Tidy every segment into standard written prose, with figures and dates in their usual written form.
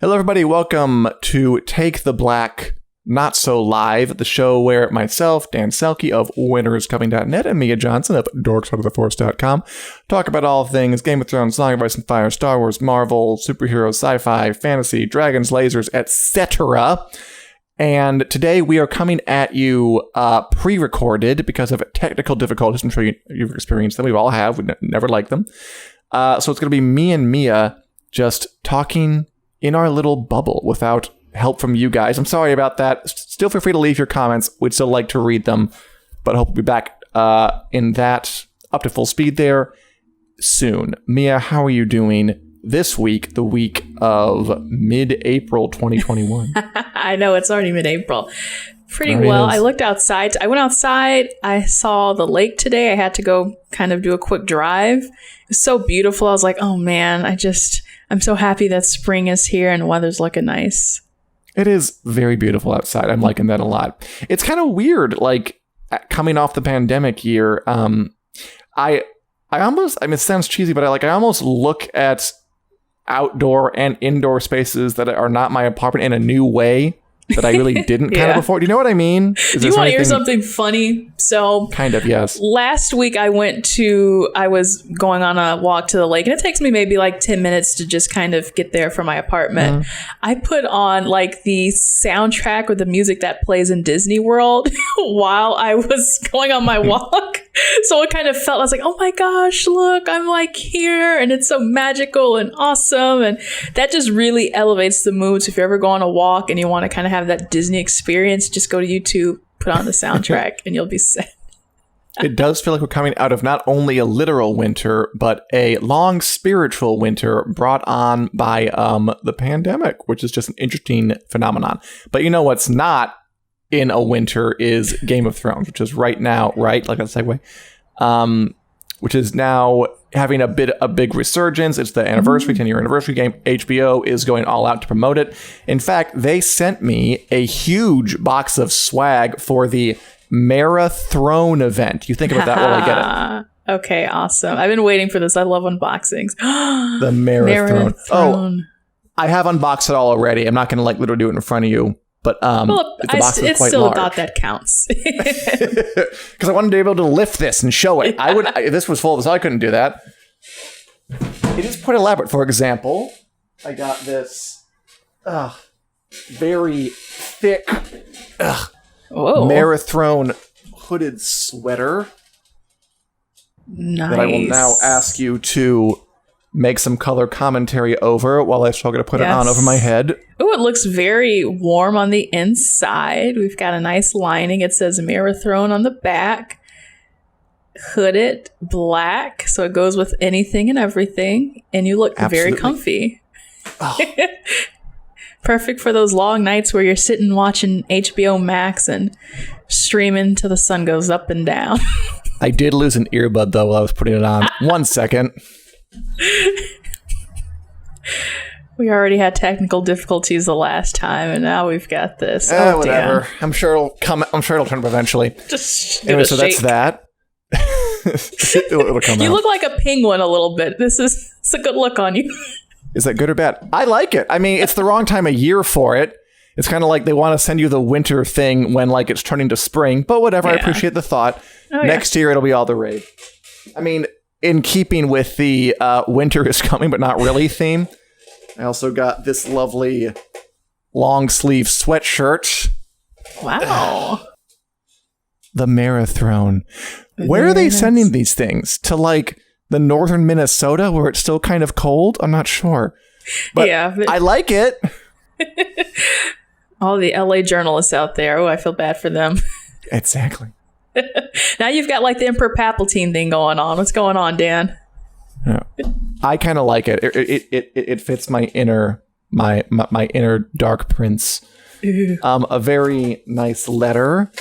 Hello, everybody. Welcome to Take the Black, Not So Live, the show where myself, Dan Selke of winteriscoming.net, and Mia Johnson of dorksideoftheforce.com talk about all things Game of Thrones, Song of Ice and Fire, Star Wars, Marvel, superheroes, sci-fi, fantasy, dragons, lasers, etc. And today we are coming at you pre-recorded because of technical difficulties. I'm sure you've experienced them. We all have. We never liked them. So it's going to be me and Mia just talking in our little bubble without help from you guys. I'm sorry about that. Still feel free to leave your comments. We'd still like to read them, but I hope we'll be back in that up to full speed there soon. Mia, how are you doing this week, the week of mid-April 2021? I know, it's already mid-April. Pretty well. I looked outside. I went outside. I saw the lake today. I had to go kind of do a quick drive. It was so beautiful. I was like, oh man, I'm so happy that spring is here and the weather's looking nice. It is very beautiful outside. I'm liking that a lot. It's kind of weird, like coming off the pandemic year. I almost, I mean, it sounds cheesy, but I almost look at outdoor and indoor spaces that are not my apartment in a new way that I really didn't kind of before. Do you know what I mean? Do you want to hear something funny? So kind of, yes. Last week I was going on a walk to the lake, and it takes me maybe like 10 minutes to just kind of get there from my apartment. I put on like the soundtrack or the music that plays in Disney World while I was going on my walk. So it kind of felt, I was like, oh my gosh, look, I'm like here, and it's so magical and awesome. And that just really elevates the mood. So if you ever go on a walk and you want to kind of have that Disney experience, just go to YouTube, put on the soundtrack, and you'll be set. It does feel like we're coming out of not only a literal winter, but a long spiritual winter brought on by the pandemic, which is just an interesting phenomenon. But you know what's not in a winter is Game of Thrones, which is right now, right? Like a segue. Which is now having a big resurgence. It's the anniversary, 10-year anniversary game. HBO is going all out to promote it. In fact, they sent me a huge box of swag for the MaraThrone event. You think about that while I get it. Okay, awesome. I've been waiting for this. I love unboxings. The MaraThrone. Oh, I have unboxed it all already. I'm not going to literally do it in front of you. But it's still a thought that counts. Because I wanted to be able to lift this and show it. If this was full of this, I couldn't do that. It is quite elaborate. For example, I got this very thick MaraThrone hooded sweater. Nice. That I will now ask you to make some color commentary over while I struggle to put it on over my head. Oh, it looks very warm on the inside. We've got a nice lining. It says MaraThrone on the back. Hooded black, so it goes with anything and everything. And you look very comfy. Oh. Perfect for those long nights where you're sitting watching HBO Max and streaming till the sun goes up and down. I did lose an earbud, though, while I was putting it on. 1 second. We already had technical difficulties the last time, and now we've got this. Whatever. Damn. I'm sure it'll come. I'm sure it'll turn up eventually. Anyway, so that's that. It'll come you out. look like a penguin a little bit. It's a good look on you. Is that good or bad? I like it. I mean, it's the wrong time of year for it. It's kind of like they want to send you the winter thing when it's turning to spring. But whatever. Yeah. I appreciate the thought. Next year it'll be all the rage. I mean, in keeping with the winter is coming but not really theme, I also got this lovely long sleeve sweatshirt. Wow. The MaraThrone. Where are they sending these things? To the northern Minnesota where it's still kind of cold? I'm not sure. But I like it. All the LA journalists out there. Oh, I feel bad for them. Exactly. Now you've got the Emperor Palpatine thing going on. What's going on, Dan? Yeah. I kind of like it. It fits my inner inner Dark Prince. A very nice letter.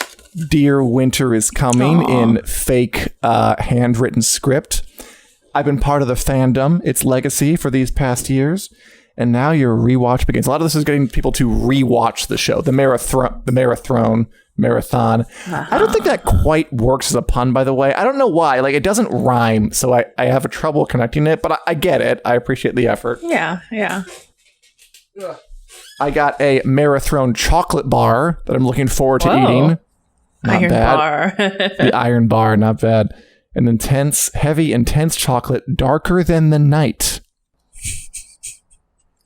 Dear Winter is Coming in fake handwritten script. I've been part of the fandom, its legacy for these past years, and now your rewatch begins. A lot of this is getting people to rewatch the show, the MaraThrone marathon. I don't think that quite works as a pun, by the way. I don't know why. It doesn't rhyme, so I have a trouble connecting it, but I get it. I appreciate the effort. Yeah. I got a MaraThrone chocolate bar that I'm looking forward to Whoa. eating. Not Iron bad. bar. The iron bar, not bad. An intense, heavy, intense chocolate, darker than the night.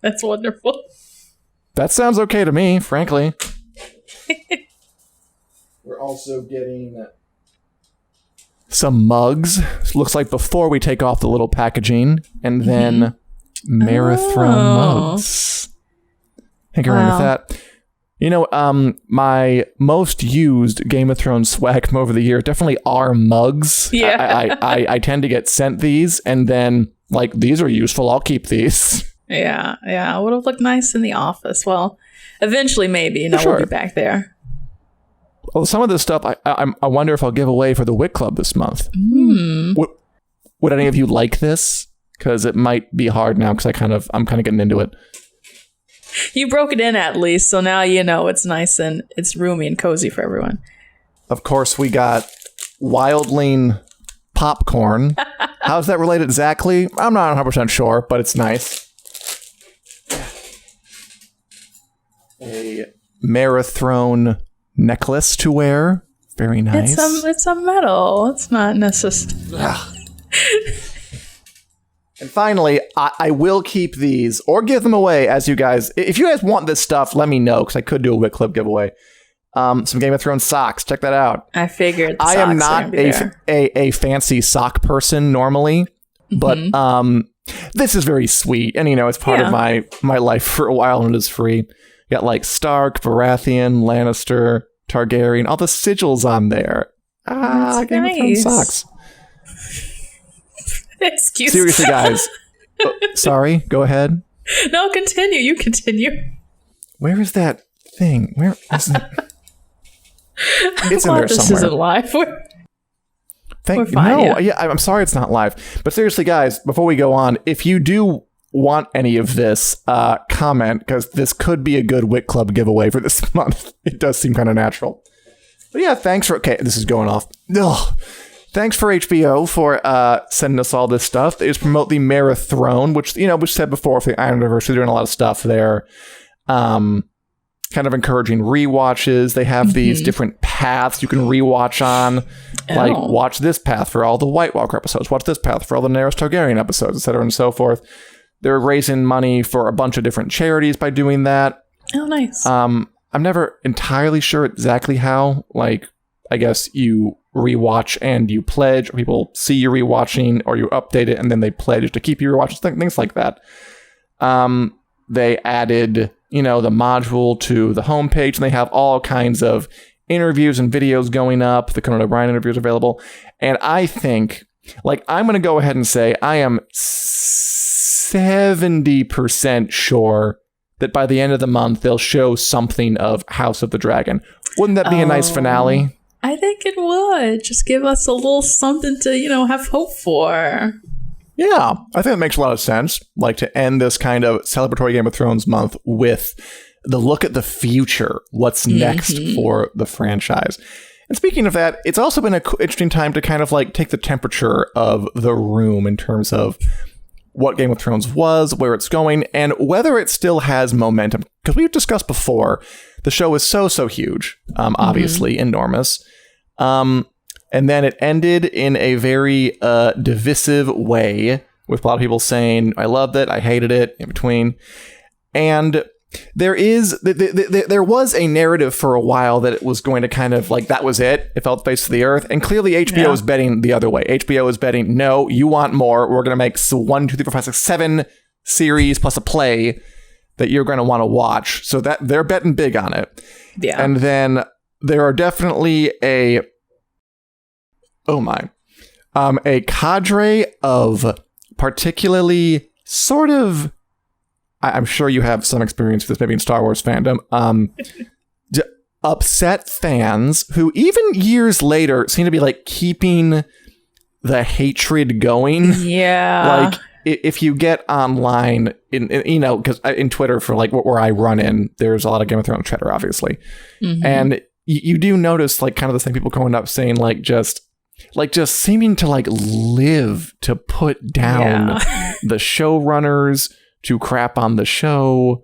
That's wonderful. That sounds okay to me, frankly. We're also getting some mugs. Looks like before we take off the little packaging, and then MaraThrone mugs. Thank you very much for that. You know, my most used Game of Thrones swag from over the year definitely are mugs. Yeah. I tend to get sent these, and then, like, these are useful. I'll keep these. Yeah. It would have looked nice in the office. Well, eventually, maybe. We'll be back there. Well, some of this stuff, I wonder if I'll give away for the WiC Club this month. Would any of you like this? Because it might be hard now, because I'm kind of getting into it. You broke it in at least, so now you know it's nice and it's roomy and cozy for everyone. Of course, we got Wildling popcorn. How's that related exactly? I'm not 100% sure, but it's nice. A MaraThrone necklace to wear. Very nice. It's a medal. It's not necessary. And finally, I will keep these or give them away as you guys. If you guys want this stuff, let me know, because I could do a WiC Club giveaway. Some Game of Thrones socks. Check that out. I figured. I am not a fancy sock person normally, but this is very sweet, and it's part of my life for a while, and it is free. You got like Stark, Baratheon, Lannister, Targaryen, all the sigils on there. That's Game of Thrones socks. Excuse Seriously, guys. Sorry, go ahead. No, continue. You continue. Where is that thing? Where is it? It's in there this somewhere. Isn't live. We're fine, no, I'm sorry it's not live. But seriously, guys, before we go on, if you do want any of this, comment, because this could be a good WiC Club giveaway for this month. It does seem kind of natural. But yeah, thanks for... Okay, this is going off. Ugh. Thanks for HBO for sending us all this stuff. They just promote the MaraThrone, which said before for the Iron Anniversary, they're doing a lot of stuff there. Kind of encouraging rewatches. They have these different paths you can rewatch on. Like, watch this path for all the White Walker episodes. Watch this path for all the Daenerys Targaryen episodes, etc. and so forth. They're raising money for a bunch of different charities by doing that. Oh, nice. I'm never entirely sure exactly how. Like, I guess you rewatch and you pledge, or people see you rewatching, or you update it and then they pledge to keep you rewatching, things like that. They added, the module to the homepage, and they have all kinds of interviews and videos going up. The Conan O'Brien interviews available. And I think, I'm going to go ahead and say I am 70% sure that by the end of the month, they'll show something of House of the Dragon. Wouldn't that be a nice finale? I think it would. Just give us a little something to, have hope for. Yeah, I think it makes a lot of sense. To end this kind of celebratory Game of Thrones month with the look at the future. What's next for the franchise? And speaking of that, it's also been an interesting time to kind of take the temperature of the room in terms of what Game of Thrones was, where it's going, and whether it still has momentum. Because we've discussed before, the show is so huge, obviously enormous. And then it ended in a very divisive way, with a lot of people saying, I loved it, I hated it, in between. And there was a narrative for a while that it was going to kind of that was it. It fell the face of the earth. And clearly HBO is betting the other way. HBO is betting, no, you want more. We're going to make 1, 2, 3, 4, 5, 6, 7 series plus a play that you're going to want to watch. So that they're betting big on it. Yeah. And then there are definitely a cadre of particularly sort of, I'm sure you have some experience with this, maybe in Star Wars fandom, upset fans who even years later seem to be keeping the hatred going. Yeah. If you get online because in Twitter for where I run in, there's a lot of Game of Thrones chatter, obviously. And you do notice kind of the same people going up saying just seeming to live to put down the showrunners, to crap on the show,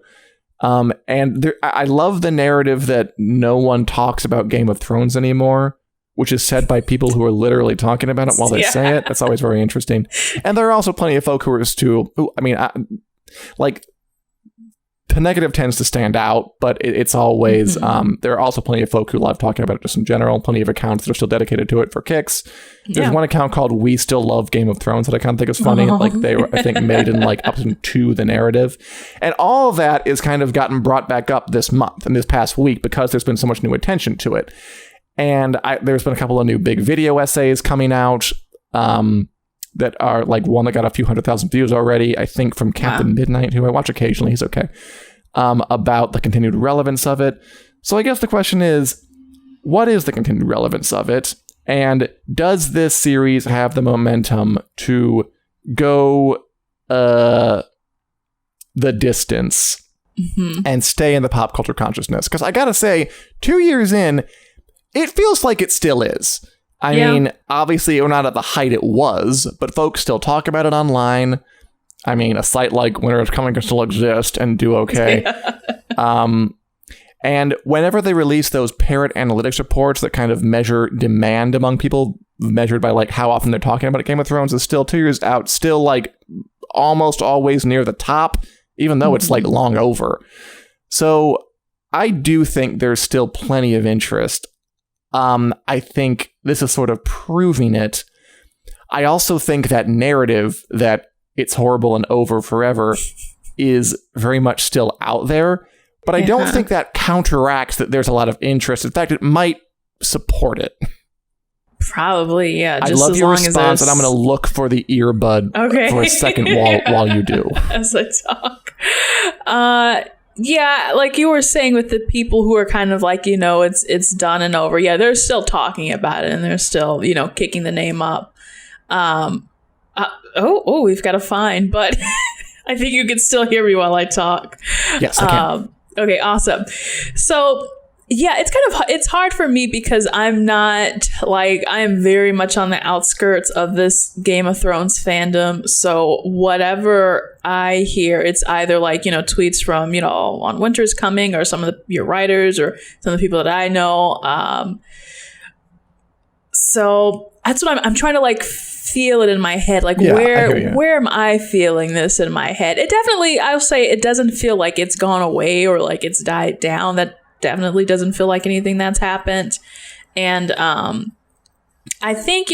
And I love the narrative that no one talks about Game of Thrones anymore, which is said by people who are literally talking about it while they say it. That's always very interesting. And there are also plenty of folk who the negative tends to stand out, but it's always, there are also plenty of folk who love talking about it just in general, plenty of accounts that are still dedicated to it for kicks. There's one account called We Still Love Game of Thrones that I kind of think is funny. Like they were, I think, made in like up to the narrative. And all of that is kind of gotten brought back up this month and this past week because there's been so much new attention to it. And there's been a couple of new big video essays coming out that are like one that got a few 100,000 views already, I think from Captain Midnight, who I watch occasionally. He's okay. About the continued relevance of it. So I guess the question is, what is the continued relevance of it? And does this series have the momentum to go the distance and stay in the pop culture consciousness? Because I gotta say, 2 years in, it feels like it still is. I mean, obviously, we're not at the height it was, but folks still talk about it online. I mean, a site like Winter is Coming can still exist and do okay. And whenever they release those parrot analytics reports that kind of measure demand among people, measured by like how often they're talking about Game of Thrones, is still 2 years out, still like almost always near the top, even though it's like long over. So I do think there's still plenty of interest. I think this is sort of proving it. I also think that narrative that it's horrible and over forever is very much still out there, but I don't think that counteracts that there's a lot of interest. In fact, it might support it. Probably, yeah. I love your response, and I'm going to look for the earbud for a second while you do. As I talk. Yeah, like you were saying with the people who are kind of like, it's done and over. Yeah, they're still talking about it, and they're still, kicking the name up. We've got a fine, but I think you can still hear me while I talk. Yes, I can. Okay, awesome. So, yeah, it's hard for me because I am very much on the outskirts of this Game of Thrones fandom. So whatever I hear, it's either like, tweets from, on Winter's Coming or some of your writers or some of the people that I know. So that's what I'm trying to like feel it in my head. Like where am I feeling this in my head? It definitely, I'll say it doesn't feel like it's gone away or like it's died down. That definitely doesn't feel like anything that's happened. And I think,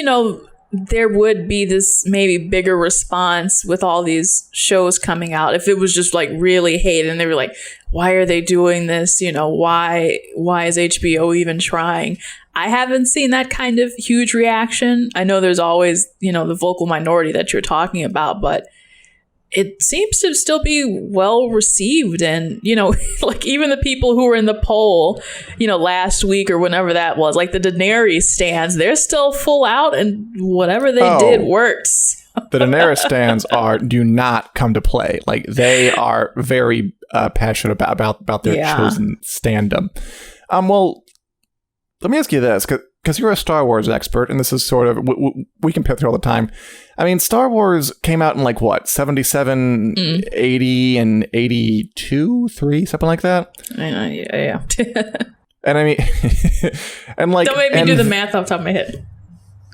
there would be this maybe bigger response with all these shows coming out if it was just like really hated and they were like, why are they doing this? Why is HBO even trying? I haven't seen that kind of huge reaction. I know there's always, the vocal minority that you're talking about, but it seems to still be well received. And, like even the people who were in the poll, last week or whenever that was, like the Daenerys stands, they're still full out and whatever they did works. The Daenerys stands do not come to play. Like they are very passionate about their chosen stand-up. Well, let me ask you this, because you're a Star Wars expert, and this is sort of, we compare through all the time. I mean, Star Wars came out in like what, 77, 80, and 82, 3, something like that? I know, yeah. And I mean, and like... Don't make me do the math off the top of my head.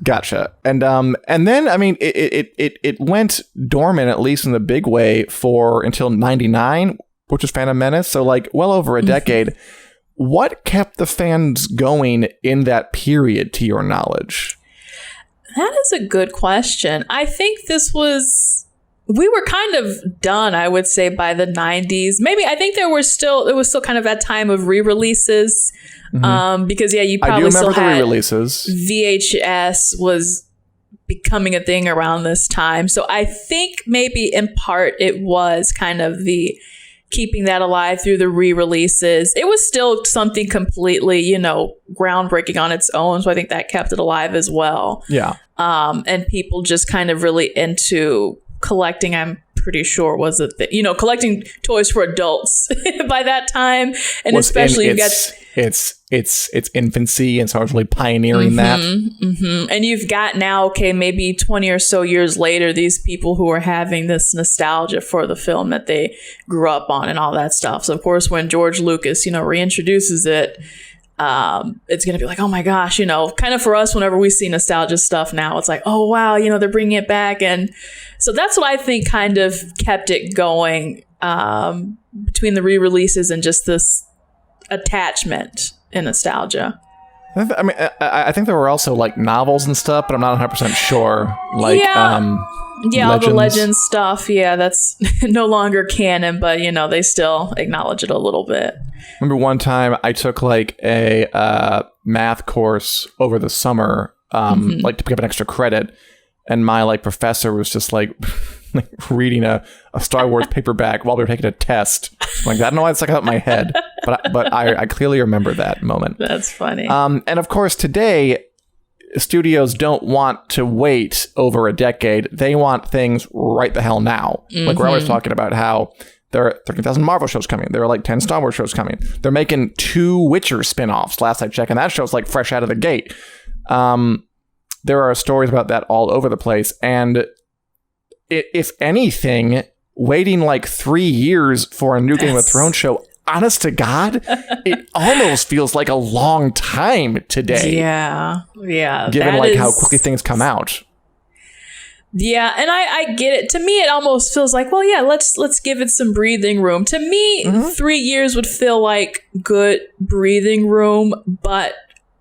Gotcha. And then, I mean, it went dormant, at least in the big way, until 99, which was Phantom Menace, so like well over a decade. What kept the fans going in that period, to your knowledge? That is a good question. I think we were kind of done, I would say, by the 90s. Maybe, I think it was still kind of that time of re-releases. Because, you probably still had re-releases. VHS was becoming a thing around this time. So I think maybe in part it was kind of the keeping that alive through the re-releases. It was still something completely, groundbreaking on its own. So I think that kept it alive as well. Yeah. And people just kind of really into collecting, I'm pretty sure collecting toys for adults by that time. And especially its infancy, and so I was really pioneering that. And you've got now, maybe 20 or so years later, these people who are having this nostalgia for the film that they grew up on and all that stuff. So of course, when George Lucas, reintroduces it, it's going to be like, oh my gosh, kind of for us, whenever we see nostalgia stuff now, it's like, oh wow, they're bringing it back. And so that's what I think kind of kept it going between the re-releases and just this attachment and nostalgia. I mean, I think there were also like novels and stuff, but I'm not 100% sure. Like, all the Legends stuff. Yeah, that's no longer canon, but they still acknowledge it a little bit. Remember one time I took like a math course over the summer, like to pick up an extra credit, and my like professor was just like reading a Star Wars paperback while we were taking a test. I'm like, I don't know why it's stuck out in my head, but I clearly remember that moment. That's funny. And of course, today, studios don't want to wait over a decade. They want things right the hell now. Like we're always talking about how there are 13,000 Marvel shows coming. There are like 10 Star Wars shows coming. They're making 2 Witcher spin-offs, last I checked, and that show's like fresh out of the gate. There are stories about that all over the place. And if anything, waiting like 3 years for a new Game of Thrones show, honest to God, it almost feels like a long time today. Yeah. Given like how quickly things come out. Yeah, and I get it. To me, it almost feels like, well, yeah, let's give it some breathing room. To me, 3 years would feel like good breathing room, but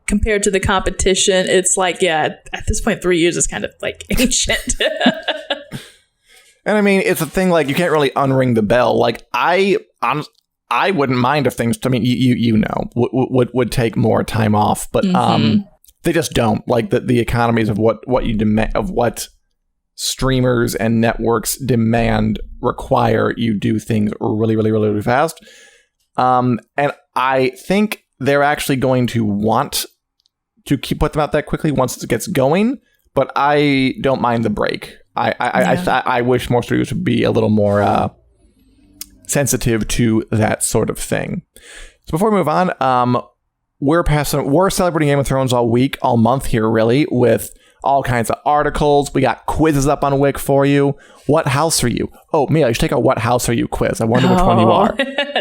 compared to the competition, it's like, yeah, at this point, 3 years is kind of like ancient. And I mean, it's a thing like you can't really unring the bell. Like I wouldn't mind if things, I mean, would take more time off, but they just don't. Like the economies of what you demand, of what streamers and networks demand, require you do things really, really, really, really fast. And I think they're actually going to want to put them out that quickly once it gets going, but I don't mind the break. I wish more studios would be a little more sensitive to that sort of thing. So before we move on, we're celebrating Game of Thrones all week, all month here, really, with all kinds of articles. We got quizzes up on WiC for you. What house are you? Oh, Mia, you should take a what house are you quiz. I wonder which one you are.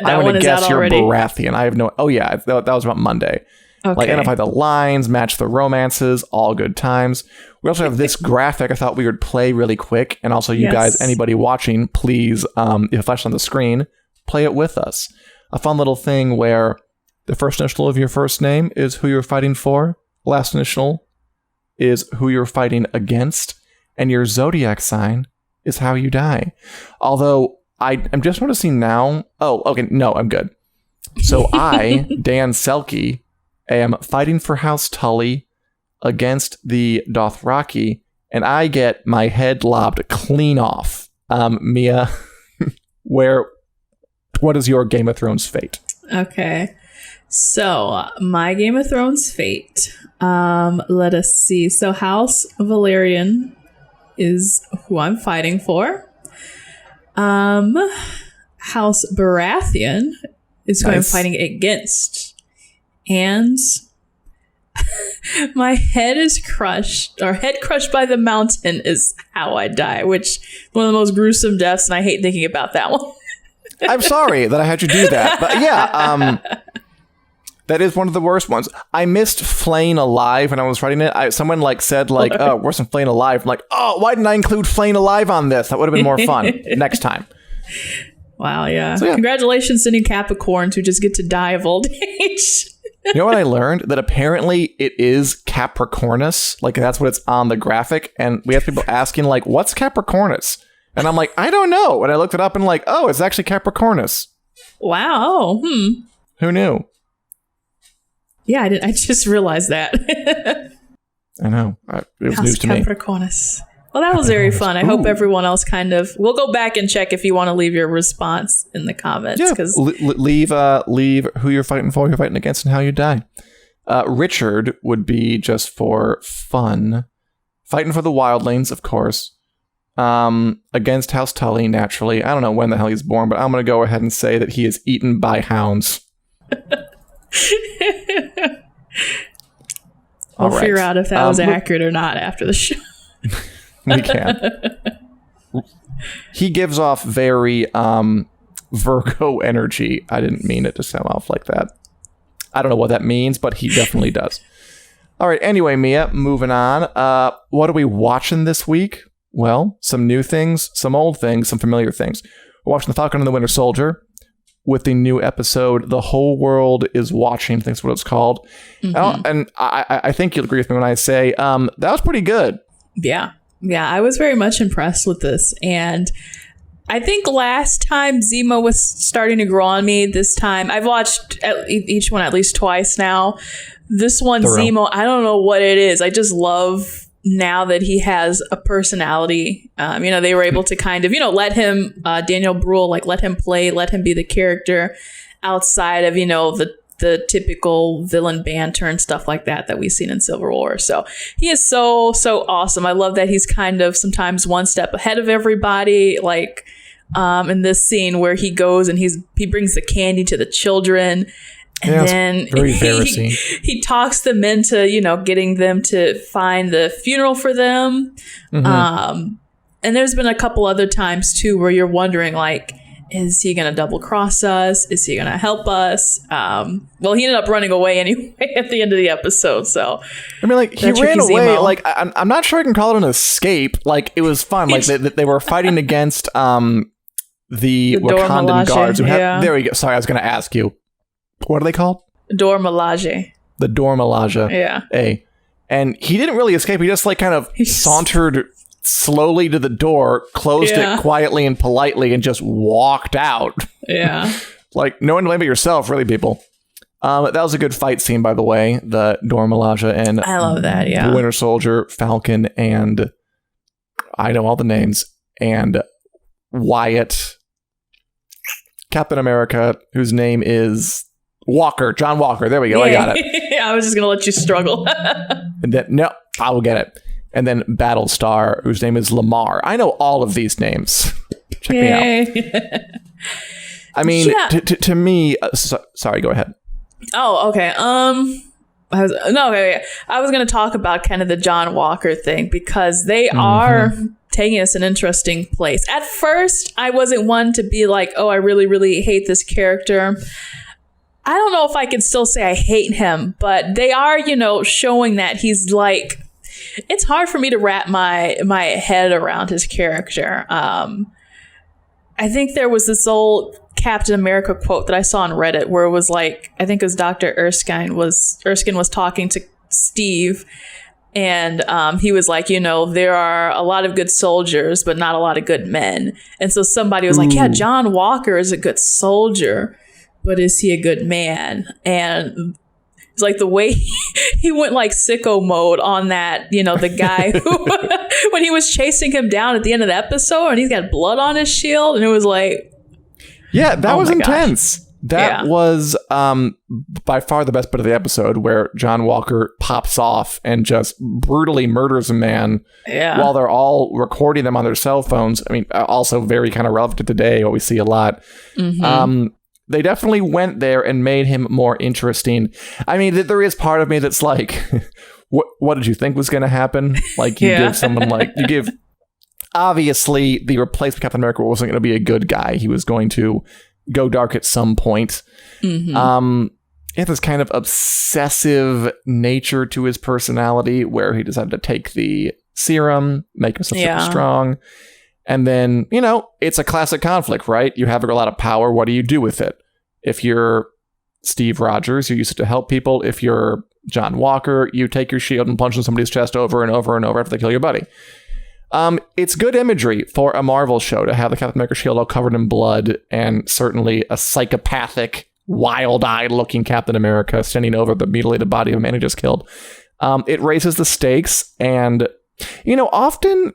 I'm going to guess you're Baratheon. I have no... Oh, yeah, that was about Monday. Okay. Like, identify the lines, match the romances, all good times. We also have this graphic I thought we would play really quick. And also, you guys, anybody watching, please, if it flashes on the screen, play it with us. A fun little thing where the first initial of your first name is who you're fighting for. Last initial is who you're fighting against. And your zodiac sign is how you die. Although, I'm just noticing now... Oh, okay, no, I'm good. So I, Dan Selke, am fighting for House Tully against the Dothraki, and I get my head lobbed clean off. Mia, what is your Game of Thrones fate? Okay. So, my Game of Thrones fate. Let us see. So, House Valerian is who I'm fighting for. House Baratheon is who I'm fighting against. And my head is crushed, or head crushed by the mountain is how I die, which is one of the most gruesome deaths, and I hate thinking about that one. I'm sorry that I had you do that, but yeah, that is one of the worst ones. I missed flaying alive when I was writing it. Someone said oh, worse than flaying alive. I'm like, oh, why didn't I include flaying alive on this? That would have been more fun next time. Wow, yeah. So, yeah. Congratulations to new Capricorns who just get to die of old age. You know what I learned? That apparently it is Capricornus. Like, that's what it's on the graphic. And we have people asking, what's Capricornus? And I'm like, I don't know. And I looked it up and oh, it's actually Capricornus. Wow. Who knew? Yeah, I just realized that. I know. It was news to me. Capricornus. Well, that was very fun. I hope everyone else we'll go back and check if you want to leave your response in the comments. Yeah, leave who you're fighting for, who you're fighting against, and how you die. Richard would be just for fun. Fighting for the wildlings, of course. Against House Tully, naturally. I don't know when the hell he's born, but I'm going to go ahead and say that he is eaten by hounds. We'll figure out if that was accurate or not after the show. We can. He gives off very Virgo energy. I didn't mean it to sound off like that. I don't know what that means, but he definitely does. All right. Anyway, Mia, moving on. What are we watching this week? Well, some new things, some old things, some familiar things. We're watching The Falcon and the Winter Soldier with the new episode, The Whole World is Watching, I think that's what it's called. And I think you'll agree with me when I say that was pretty good. Yeah. Yeah, I was very much impressed with this. And I think last time Zemo was starting to grow on me. This time, I've watched each one at least twice now. This one, Zemo, I don't know what it is. I just love now that he has a personality. They were able to kind of, let him, Daniel Bruhl, let him play, let him be the character outside of, the typical villain banter and stuff like that we've seen in Civil War. So he is so, so awesome. I love that he's kind of sometimes one step ahead of everybody. In this scene where he goes and he brings the candy to the children. And then he talks them into, getting them to find the funeral for them. Mm-hmm. And there's been a couple other times, too, where you're wondering, is he going to double cross us? Is he going to help us? Well, he ended up running away anyway at the end of the episode. So, he ran away. I'm not sure I can call it an escape. It was fun. They were fighting against the Wakandan guards. There we go. Sorry, I was going to ask you. What are they called? Dor Milaje. The Dor Milaje. Yeah. And he didn't really escape. He just sauntered slowly to the door, closed it quietly and politely, and just walked out. Yeah. No one to blame but yourself, really, people. That was a good fight scene, by the way. The Dor Milaje and I love that. Yeah. The Winter Soldier, Falcon, and I know all the names, and Wyatt, Captain America, whose name is Walker, John Walker. There we go. I got it. I was just going to let you struggle. And then, no, I will get it. And then Battlestar, whose name is Lamar. I know all of these names. Check me out. I mean, to me, sorry, go ahead. Oh, okay. I was going to talk about kind of the John Walker thing because they are taking us an interesting place. At first, I wasn't one to be like, oh, I really, really hate this character. I don't know if I can still say I hate him, but they are, showing that he's it's hard for me to wrap my head around his character. I think there was this old Captain America quote that I saw on Reddit where it was I think it was Dr. Erskine was talking to Steve, and he was like, there are a lot of good soldiers, but not a lot of good men. And so somebody was like, yeah, John Walker is a good soldier, but is he a good man? And it's the way he went sicko mode on that, the guy who, when he was chasing him down at the end of the episode and he's got blood on his shield, and it was yeah, that was intense. Gosh. That was by far the best bit of the episode, where John Walker pops off and just brutally murders a man while they're all recording them on their cell phones. I mean, also very kind of relevant to today, what we see a lot. Mm-hmm. They definitely went there and made him more interesting. I mean, there is part of me that's what did you think was going to happen? Give someone you give... Obviously, the replacement Captain America wasn't going to be a good guy. He was going to go dark at some point. Mm-hmm. He had this kind of obsessive nature to his personality where he decided to take the serum, make himself super strong. And then, it's a classic conflict, right? You have a lot of power. What do you do with it? If you're Steve Rogers, you use it to help people. If you're John Walker, you take your shield and punch in somebody's chest over and over and over after they kill your buddy. It's good imagery for a Marvel show to have the Captain America shield all covered in blood, and certainly a psychopathic, wild-eyed looking Captain America standing over the mutilated body of a man he just killed. It raises the stakes, and, often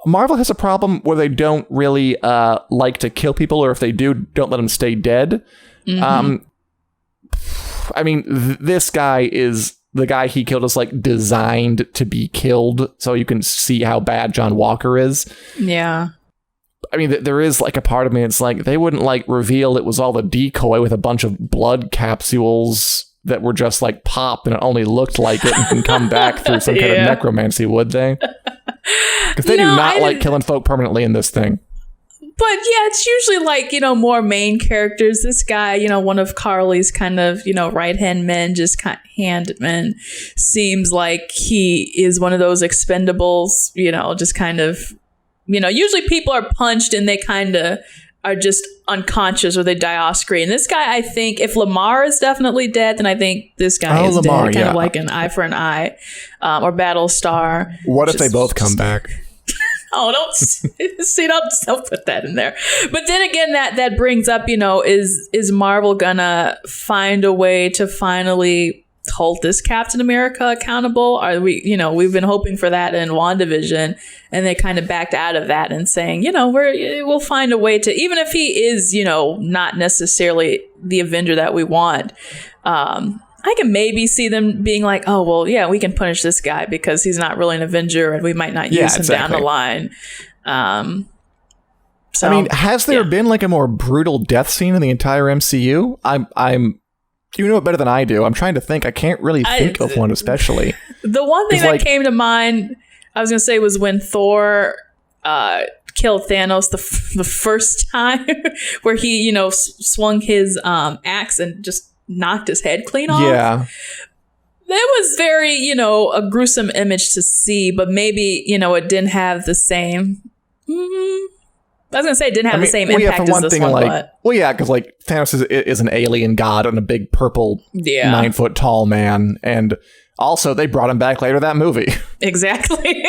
Marvel has a problem where they don't really like to kill people, or if they do, don't let them stay dead. Mm-hmm. I mean, this guy is... The guy he killed is designed to be killed, so you can see how bad John Walker is. Yeah. I mean, there is a part of me, it's they wouldn't reveal it was all a decoy with a bunch of blood capsules that were just like popped and it only looked like it and can come back through some kind of necromancy, would they? Because they do not like killing folk permanently in this thing. But yeah, it's usually like, more main characters. This guy, one of Carly's kind of, right-hand men, handman, seems like he is one of those expendables, just kind of, usually people are punched and they kind of are just unconscious or they die off screen. This guy, I think, if Lamar is definitely dead, then I think this guy is Lamar, dead. Kind of like an eye for an eye, or Battlestar. What if they both come back? Oh, don't put that in there. But then again, that brings up, is Marvel gonna find a way to finally hold this Captain America accountable? Are we, we've been hoping for that in WandaVision, and they kind of backed out of that and saying, we'll find a way to, even if he is, not necessarily the Avenger that we want. I can maybe see them being like, oh, well, yeah, we can punish this guy because he's not really an Avenger and we might not use him down the line. So, I mean, has there been like a more brutal death scene in the entire MCU? You know it better than I do. I'm trying to think. I can't really think of one especially. The one thing that came to mind, I was going to say, was when Thor killed Thanos the first time where he, swung his axe and just knocked his head clean off. Yeah. That was very, a gruesome image to see, but maybe, it didn't have the same. I was going to say it didn't have the same impact as this one. Well, yeah, because Thanos is an alien god and a big purple 9-foot tall man. And also they brought him back later that movie. Exactly.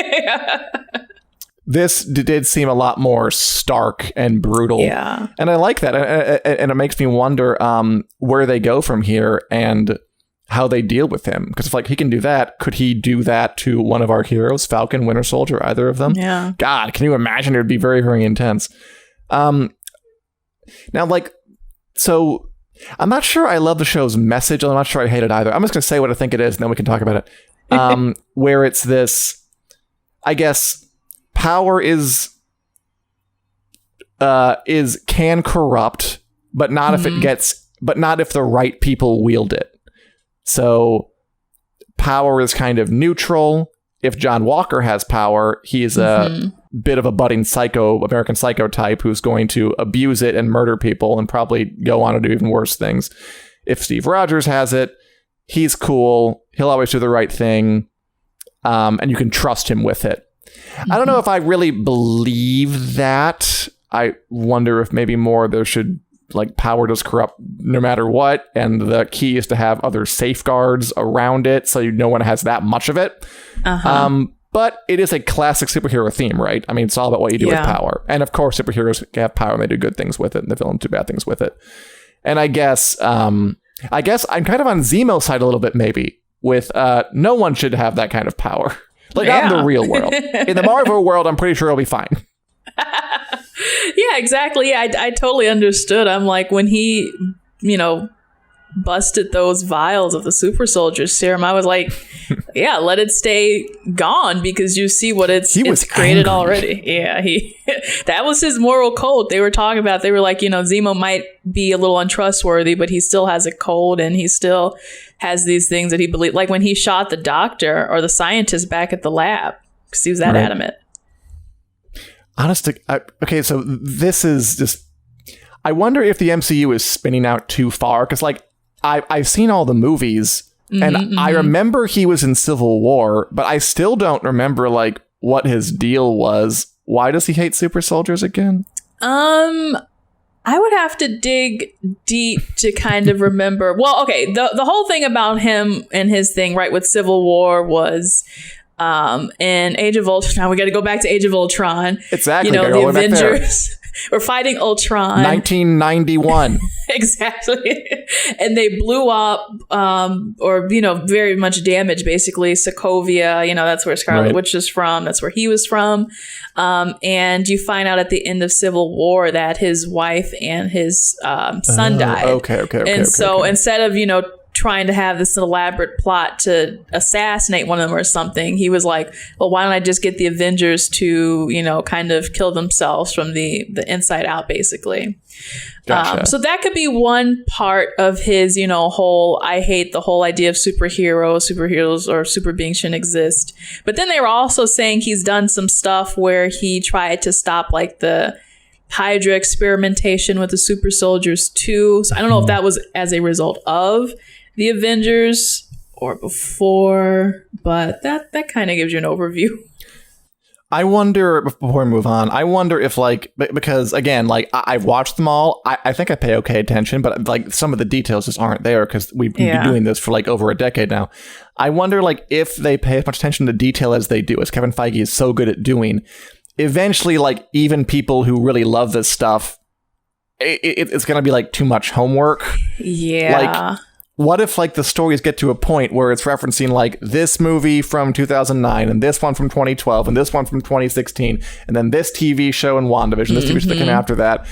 This did seem a lot more stark and brutal. Yeah. And I like that. And it makes me wonder where they go from here and how they deal with him. Because if he can do that, could he do that to one of our heroes, Falcon, Winter Soldier, either of them? Yeah. God, can you imagine? It would be very, very intense. Now, so I'm not sure I love the show's message. I'm not sure I hate it either. I'm just going to say what I think it is, and then we can talk about it. Where it's this, I guess, power can corrupt, but not if not if the right people wield it. So power is kind of neutral. If John Walker has power, he's a bit of a budding American psycho type who's going to abuse it and murder people and probably go on to do even worse things. If Steve Rogers has it, he's cool. He'll always do the right thing. And you can trust him with it. I don't know if I really believe that. I wonder if maybe more there should, power does corrupt no matter what, and the key is to have other safeguards around it so no one has that much of it. But it is a classic superhero theme, right? I mean, it's all about what you do with power. And of course, superheroes have power and they do good things with it, and the villains do bad things with it. And I guess I'm kind of on Zemo's side a little bit, maybe, with no one should have that kind of power. Not in the real world. In the Marvel world, I'm pretty sure it'll be fine. Yeah, exactly. Yeah, I totally understood. I'm like, when he, busted those vials of the super soldier serum, I was like, yeah, let it stay gone because you see what it's created already. Yeah, that was his moral code. They were talking about, they were like, Zemo might be a little untrustworthy, but he still has a code and he still has these things that he believed. Like when he shot the doctor or the scientist back at the lab because he was that adamant. Honestly, okay, so this is just, I wonder if the MCU is spinning out too far because I've seen all the movies and I remember he was in Civil War, but I still don't remember what his deal was. Why does he hate super soldiers again? I would have to dig deep to kind of remember. Well, okay, the whole thing about him and his thing, right, with Civil War was in Age of Ultron. Now we got to go back to Age of Ultron. Exactly. The Avengers were fighting Ultron. 1991. Exactly. And they blew up, or, very much damaged, basically, Sokovia. That's where Scarlet Witch is from. That's where he was from. And you find out at the end of Civil War that his wife and his son died. Okay. So instead of, trying to have this elaborate plot to assassinate one of them or something, he was like, well, why don't I just get the Avengers to, you know, kind of kill themselves from the inside out, basically. Gotcha. So that could be one part of his, you know, whole, I hate the whole idea of superheroes or super beings shouldn't exist. But then they were also saying he's done some stuff where he tried to stop like the Hydra experimentation with the super soldiers too. So I don't know if that was as a result of the Avengers or before, but that kind of gives you an overview. I wonder, before we move on, I wonder if, like, because, again, like, I've watched them all. I think I pay okay attention, but, like, some of the details just aren't there because we've been doing this for, like, over a decade now. I wonder, like, if they pay as much attention to detail as they do, as Kevin Feige is so good at doing, eventually, like, even people who really love this stuff, it's going to be, like, too much homework. Yeah. Like, what if, like, the stories get to a point where it's referencing, like, this movie from 2009 and this one from 2012 and this one from 2016 and then this TV show in WandaVision, this TV show that came after that.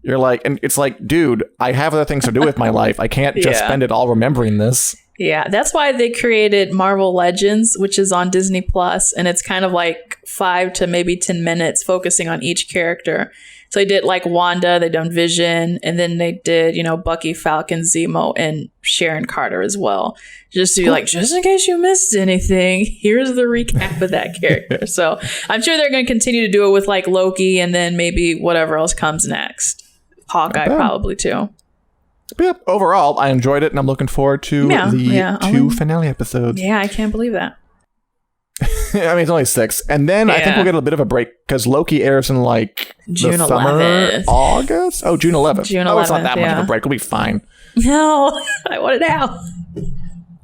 You're like, and it's like, dude, I have other things to do with my life. I can't just spend it all remembering this. Yeah, that's why they created Marvel Legends, which is on Disney Plus, and it's kind of like 5 to maybe 10 minutes focusing on each character. So they did like Wanda, they done Vision, and then they did, you know, Bucky, Falcon, Zemo, and Sharon Carter as well. Just to be like, just in case you missed anything, here's the recap of that character. So I'm sure they're going to continue to do it with like Loki, and then maybe whatever else comes next. Hawkeye probably too. But yeah, overall, I enjoyed it, and I'm looking forward to the 2 finale episodes. Yeah, I can't believe that. I mean, it's only 6. And then I think we'll get a bit of a break because Loki airs in like June the summer, 11th. August? Oh, June 11th. June 11th, oh, it's not that much of a break. We'll be fine. No, I want it now.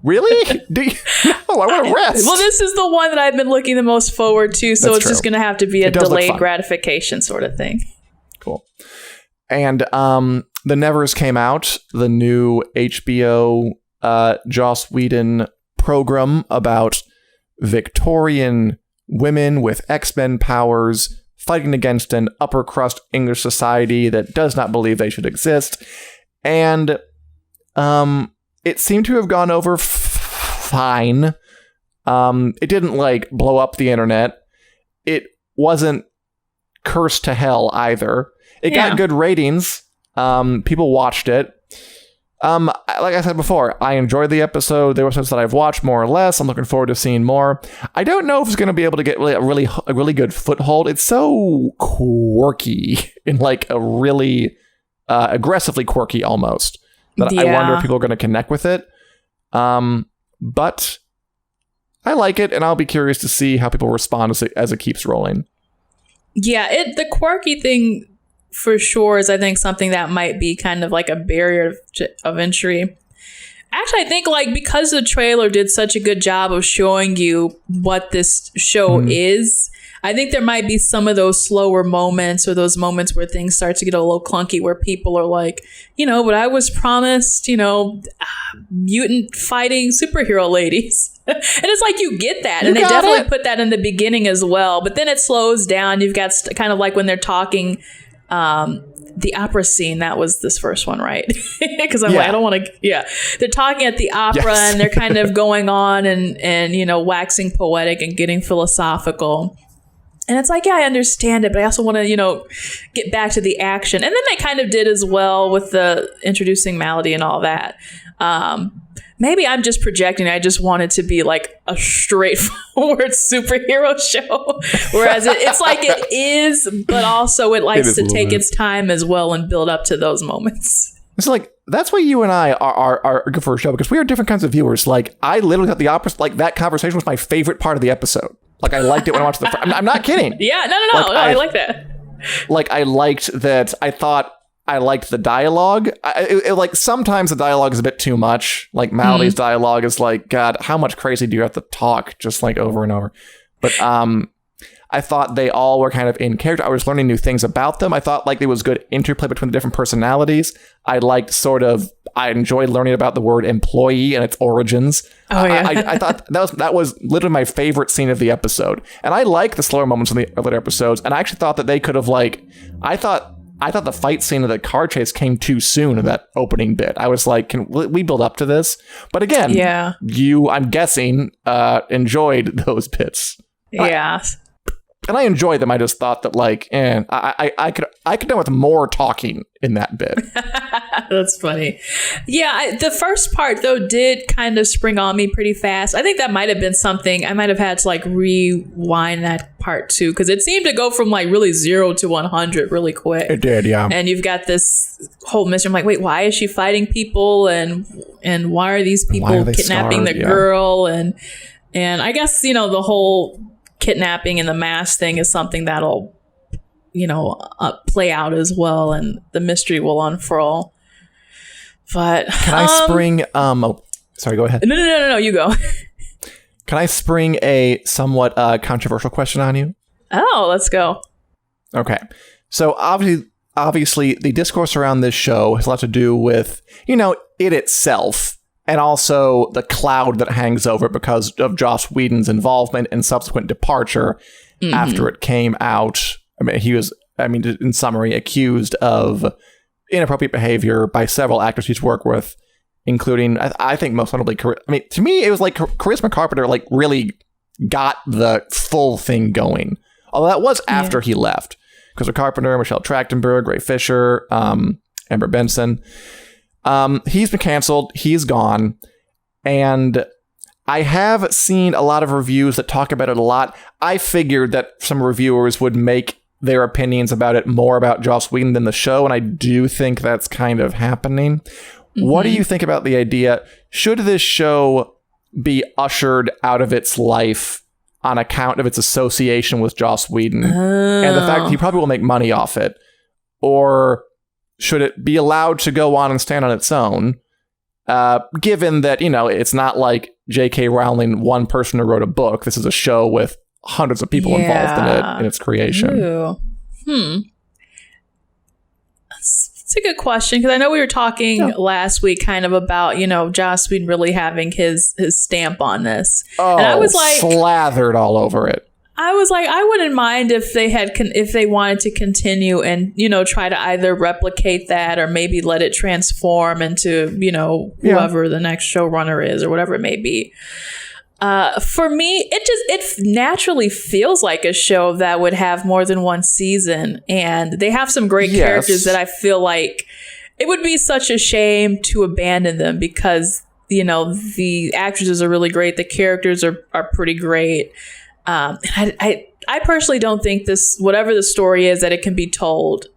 Really? No, I want to rest. Well, this is the one that I've been looking the most forward to, so That's it's just true. going to have to be a delayed gratification sort of thing. Cool. And The Nevers came out, the new HBO Joss Whedon program about Victorian women with X-Men powers fighting against an upper crust English society that does not believe they should exist. And it seemed to have gone over fine. It didn't like blow up the internet. It wasn't cursed to hell either. It got good ratings. People watched it. Like I said before, I enjoyed the episode. There were episodes that I've watched more or less. I'm looking forward to seeing more. I don't know if it's going to be able to get a really good foothold. It's so quirky in like a really aggressively quirky almost that I wonder if people are going to connect with it. But I like it, and I'll be curious to see how people respond as it keeps rolling. Yeah, the quirky thing for sure is, I think, something that might be kind of like a barrier of entry. Actually, I think like because the trailer did such a good job of showing you what this show is, I think there might be some of those slower moments or those moments where things start to get a little clunky where people are like, you know, but I was promised, you know, mutant fighting superhero ladies. And it's like you get that. And they definitely put that in the beginning as well. But then it slows down. You've got kind of like when they're talking the opera scene. That was this first one, right? Because I'm like, I don't want to. They're talking at the opera and they're kind of going on and you know, waxing poetic and getting philosophical. And it's like, yeah, I understand it, but I also want to, you know, get back to the action. And then they kind of did as well with the introducing Malady and all that. Maybe I'm just projecting. I just want it to be like a straightforward superhero show. Whereas it's like it is, but also it likes to take its time as well and build up to those moments. It's like, that's why you and I are good for a show, because we are different kinds of viewers. Like, I literally thought the opposite, like that conversation was my favorite part of the episode. Like, I liked it when I watched I'm not kidding. Yeah, no, I like that. Like, I liked that. I liked the dialogue. Like, sometimes the dialogue is a bit too much. Like, Malady's dialogue is like, God, how much crazy do you have to talk just like over and over? But I thought they all were kind of in character. I was learning new things about them. I thought like there was good interplay between the different personalities. I enjoyed learning about the word employee and its origins. Oh, yeah. I thought that was literally my favorite scene of the episode. And I like the slower moments in the later episodes. And I actually thought that they could have I thought I thought the fight scene of the car chase came too soon in that opening bit. I was like, can we build up to this? But again, you, I'm guessing, enjoyed those bits. Yeah. And I enjoyed them. I just thought that, like, I could done with more talking in that bit. That's funny. Yeah, the first part, though, did kind of spring on me pretty fast. I think that might have been something I might have had to, like, rewind that part, too, because it seemed to go from, like, really 0 to 100 really quick. It did, yeah. And you've got this whole mystery. I'm like, wait, why is she fighting people? And why are these people kidnapping the girl? And I guess, you know, the whole kidnapping and the mask thing is something that'll, you know, play out as well, and the mystery will unfurl. But can I spring? Sorry, go ahead. No, you go. Can I spring a somewhat controversial question on you? Oh, let's go. Okay, so obviously, the discourse around this show has a lot to do with, you know, it itself. And also the cloud that hangs over it because of Joss Whedon's involvement and subsequent departure after it came out. I mean, he was, in summary, accused of inappropriate behavior by several actors he's worked with, including, I think most notably, to me, it was like Charisma Carpenter, like, really got the full thing going. Although that was after he left. Charisma Carpenter, Michelle Trachtenberg, Ray Fisher, Amber Benson. He's been canceled. He's gone. And I have seen a lot of reviews that talk about it a lot. I figured that some reviewers would make their opinions about it more about Joss Whedon than the show, and I do think that's kind of happening. What do you think about the idea? Should this show be ushered out of its life on account of its association with Joss Whedon and the fact that he probably will make money off it? Or should it be allowed to go on and stand on its own, given that, you know, it's not like J.K. Rowling, one person who wrote a book. This is a show with hundreds of people involved in it, in its creation. That's a good question, because I know we were talking last week kind of about, you know, Joss Whedon really having his stamp on this. Oh, and I was like, slathered all over it. I was like, I wouldn't mind if they wanted to continue and, you know, try to either replicate that or maybe let it transform into, you know, whoever the next showrunner is or whatever it may be. For me, it naturally feels like a show that would have more than one season, and they have some great characters that I feel like it would be such a shame to abandon them, because, you know, the actresses are really great, the characters are pretty great. And I personally don't think this, whatever the story is, that it can be told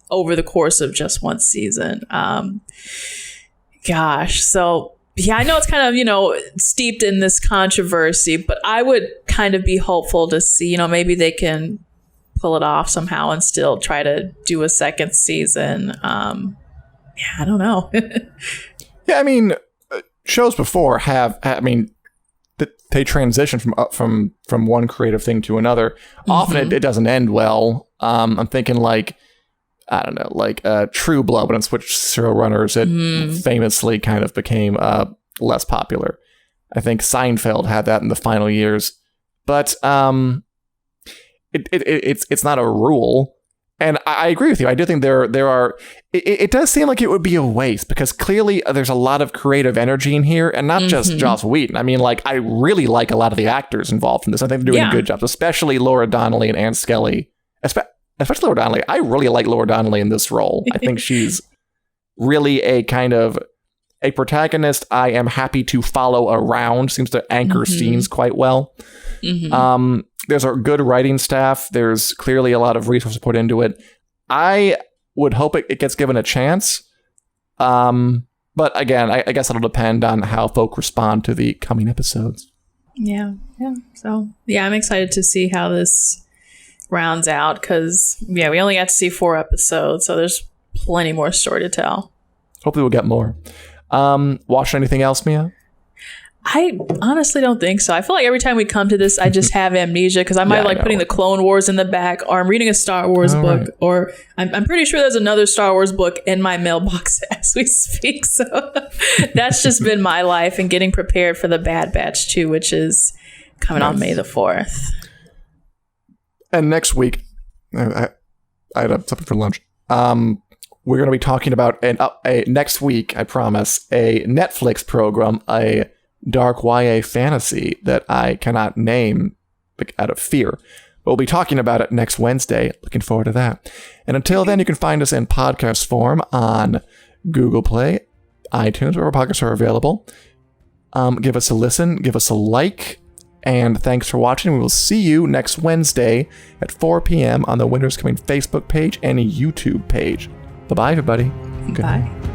over the course of just one season. So yeah, I know it's kind of, you know, steeped in this controversy, but I would kind of be hopeful to see, you know, maybe they can pull it off somehow and still try to do a second season. I don't know. Yeah, I mean, shows before have, they transition from one creative thing to another. Often it doesn't end well. I'm thinking like, I don't know, like True Blood, when it switched showrunners, it famously kind of became less popular. I think Seinfeld had that in the final years, but it's not a rule. And I agree with you. I do think there are. It does seem like it would be a waste, because clearly there's a lot of creative energy in here, and not just Joss Whedon. I mean, like, I really like a lot of the actors involved in this. I think they're doing good jobs, especially Laura Donnelly and Ann Skelly. Especially Laura Donnelly. I really like Laura Donnelly in this role. I think she's really a kind of a protagonist I am happy to follow around. Seems to anchor scenes quite well. There's a good writing staff. There's clearly a lot of resources put into it. I would hope it gets given a chance. But again, I guess it'll depend on how folk respond to the coming episodes. Yeah. So, yeah, I'm excited to see how this rounds out, because, we only got to see 4 episodes, so there's plenty more story to tell. Hopefully we'll get more. Watching anything else, Mia? I honestly don't think so. I feel like every time we come to this, I just have amnesia, because I'm either putting the Clone Wars in the back, or I'm reading a Star Wars book, or I'm pretty sure there's another Star Wars book in my mailbox as we speak. So that's just been my life, and getting prepared for the Bad Batch 2, which is coming on May the 4th. And next week, I had something for lunch. we're going to be talking about a next week, I promise, a Netflix program, a dark YA fantasy that I cannot name out of fear. But we'll be talking about it next Wednesday. Looking forward to that. And until then, you can find us in podcast form on Google Play, iTunes, wherever podcasts are available. Give us a listen, give us a like, and thanks for watching. We will see you next Wednesday at 4 p.m. on the Winter's Coming Facebook page and YouTube page. Bye-bye, everybody. Bye.